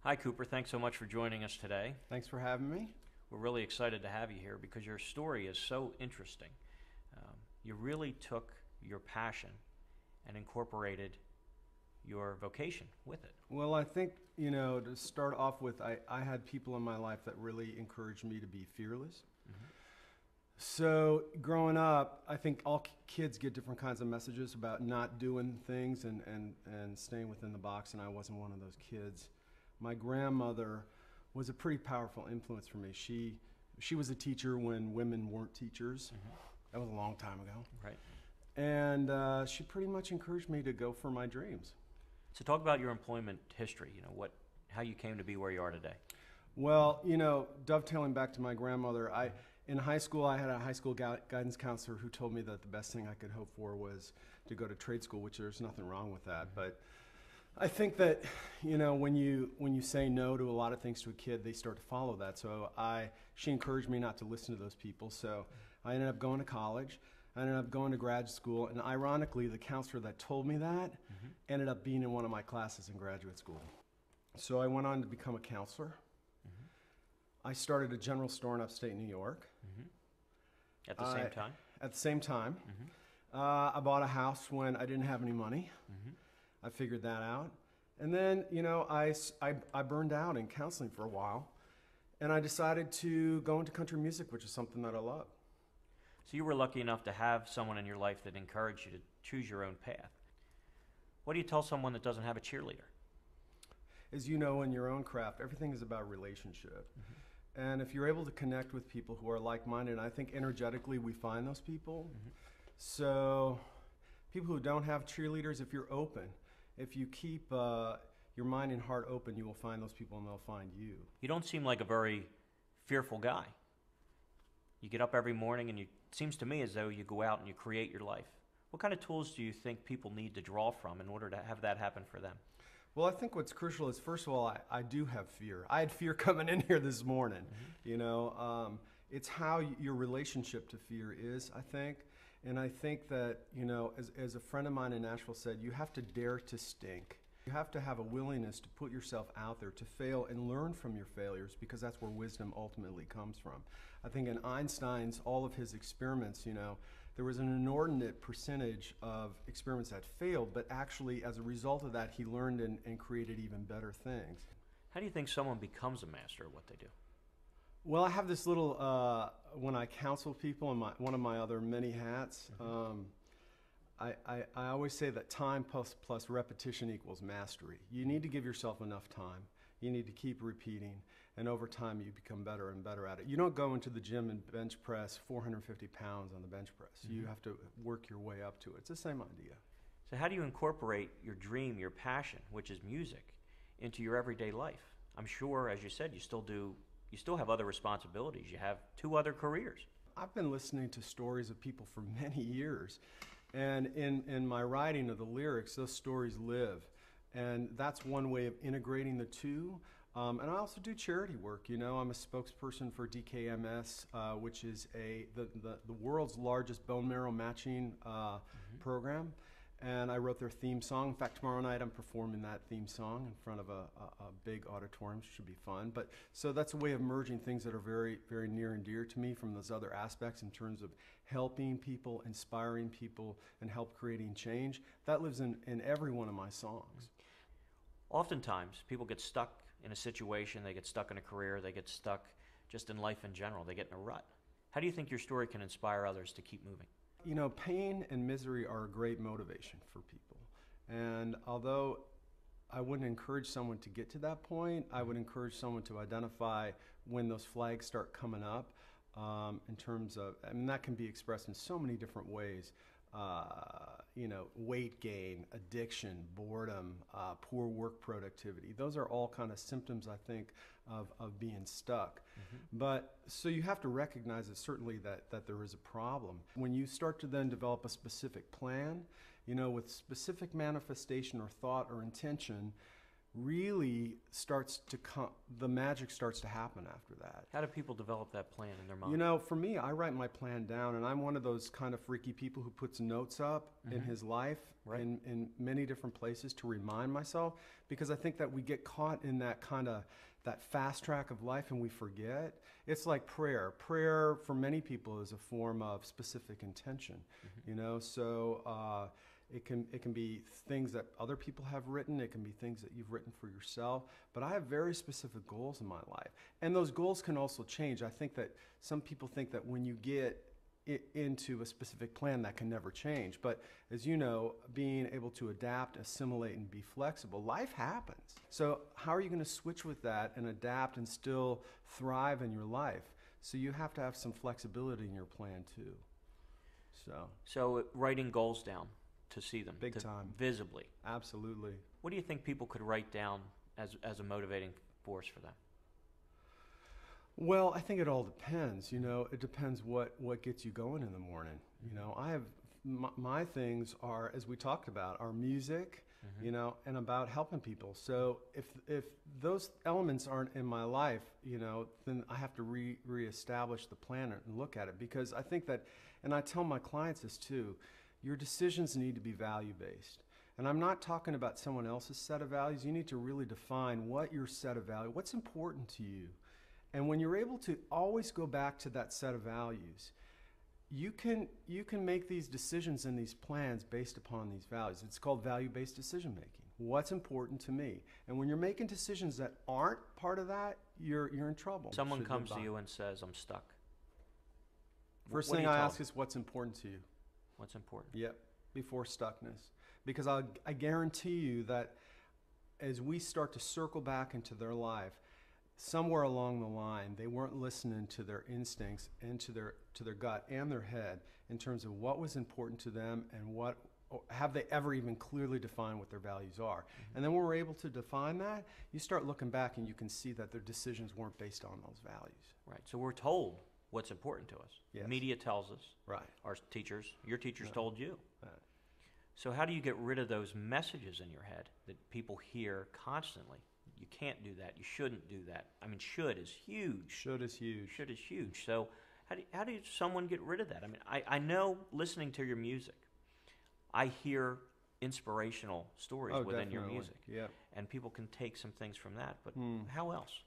Hi, Cooper. Thanks so much for joining us today. Thanks for having me. We're really excited to have you here because your story is so interesting. You really took your passion and incorporated your vocation with it. Well, I think, to start off with, I had people in my life that really encouraged me to be fearless. So growing up, I think all kids get different kinds of messages about not doing things and staying within the box, and I wasn't one of those kids. My grandmother was a pretty powerful influence for me. She was a teacher when women weren't teachers. That was a long time ago. Right. And she pretty much encouraged me to go for my dreams. So talk about your employment history, how you came to be where you are today. Well, dovetailing back to my grandmother, in high school I had a high school guidance counselor who told me that the best thing I could hope for was to go to trade school, which there's nothing wrong with that. But I think that, when you say no to a lot of things to a kid, they start to follow that. So she encouraged me not to listen to those people. So I ended up going to college. I ended up going to grad school. And ironically, the counselor that told me that ended up being in one of my classes in graduate school. So I went on to become a counselor. I started a general store in upstate New York. At the same time? At the same time. I bought a house when I didn't have any money. I figured that out. And then, I burned out in counseling for a while. And I decided to go into country music, which is something that I love. So you were lucky enough to have someone in your life that encouraged you to choose your own path. What do you tell someone that doesn't have a cheerleader? As you know, in your own craft, everything is about relationship. And if you're able to connect with people who are like-minded, I think energetically we find those people. So people who don't have cheerleaders, if you're open, if you keep your mind and heart open, you will find those people and they'll find you. You don't seem like a very fearful guy. You get up every morning and it seems to me as though you go out and you create your life. What kind of tools do you think people need to draw from in order to have that happen for them? Well, I think what's crucial is, first of all, I do have fear. I had fear coming in here this morning. It's how your relationship to fear is, I think. And I think that, as a friend of mine in Nashville said, you have to dare to stink. You have to have a willingness to put yourself out there, to fail and learn from your failures, because that's where wisdom ultimately comes from. I think in Einstein's, all of his experiments, there was an inordinate percentage of experiments that failed, but actually as a result of that, he learned and created even better things. How do you think someone becomes a master at what they do? Well, I have this little, when I counsel people in one of my other many hats, I always say that time plus repetition equals mastery. You need to give yourself enough time. You need to keep repeating, and over time you become better and better at it. You don't go into the gym and bench press 450 pounds on the bench press. You have to work your way up to it. It's the same idea. So how do you incorporate your dream, your passion, which is music, into your everyday life? I'm sure, as you said, you still have other responsibilities. You have 2 other careers. I've been listening to stories of people for many years. And in my writing of the lyrics, those stories live. And that's one way of integrating the two. And I also do charity work. I'm a spokesperson for DKMS, which is the world's largest bone marrow matching program. And I wrote their theme song. In fact, tomorrow night I'm performing that theme song in front of a big auditorium. Should be fun. But so that's a way of merging things that are very, very near and dear to me from those other aspects in terms of helping people, inspiring people, and help creating change. That lives in every one of my songs. Oftentimes, people get stuck in a situation, they get stuck in a career, they get stuck just in life in general, they get in a rut. How do you think your story can inspire others to keep moving? Pain and misery are a great motivation for people. And although I wouldn't encourage someone to get to that point, I would encourage someone to identify when those flags start coming up in terms of, that can be expressed in so many different ways. Weight gain, addiction, boredom, poor work productivity. Those are all kind of symptoms, I think, of being stuck. But so you have to recognize it, certainly that there is a problem. When you start to then develop a specific plan, with specific manifestation or thought or intention, really starts to come, the magic starts to happen after that. How do people develop that plan in their mind? You know, for me, I write my plan down, and I'm one of those kind of freaky people who puts notes up in his life in many different places to remind myself, because I think that we get caught in that kind of that fast track of life and we forget. It's like prayer. Prayer for many people is a form of specific intention, you know, so it can be things that other people have written. It can be things that you've written for yourself. But I have very specific goals in my life. And those goals can also change. I think that some people think that when you get into a specific plan, that can never change. But as you know, being able to adapt, assimilate, and be flexible, life happens. So how are you going to switch with that and adapt and still thrive in your life? So you have to have some flexibility in your plan too. So writing goals down to see them. Big time. Visibly. Absolutely. What do you think people could write down as a motivating force for them? Well, I think it all depends. You know, it depends what gets you going in the morning. You know, I have my things are, as we talked about, are music, you know, and about helping people. So if those elements aren't in my life, you know, then I have to reestablish the plan and look at it, because I think that, and I tell my clients this too, your decisions need to be value-based. And I'm not talking about someone else's set of values. You need to really define what your set of values, what's important to you. And when you're able to always go back to that set of values, you can make these decisions and these plans based upon these values. It's called value-based decision making. What's important to me? And when you're making decisions that aren't part of that, you're in trouble. Someone comes to you and says, "I'm stuck." First thing I ask is, what's important to you? What's important? Yep, before stuckness. Because I guarantee you that as we start to circle back into their life, somewhere along the line, they weren't listening to their instincts and to their gut and their head in terms of what was important to them and what have they ever even clearly defined what their values are. And then when we're able to define that, you start looking back and you can see that their decisions weren't based on those values. Right. So we're told what's important to us. Yes. Media tells us. Right. Our teachers, your teachers told you. Right. So how do you get rid of those messages in your head that people hear constantly? You can't do that. You shouldn't do that. I mean, should is huge. Should is huge. Should is huge. So how do someone get rid of that? I mean, I know listening to your music, I hear inspirational stories within your music. Yep. And people can take some things from that. But how else?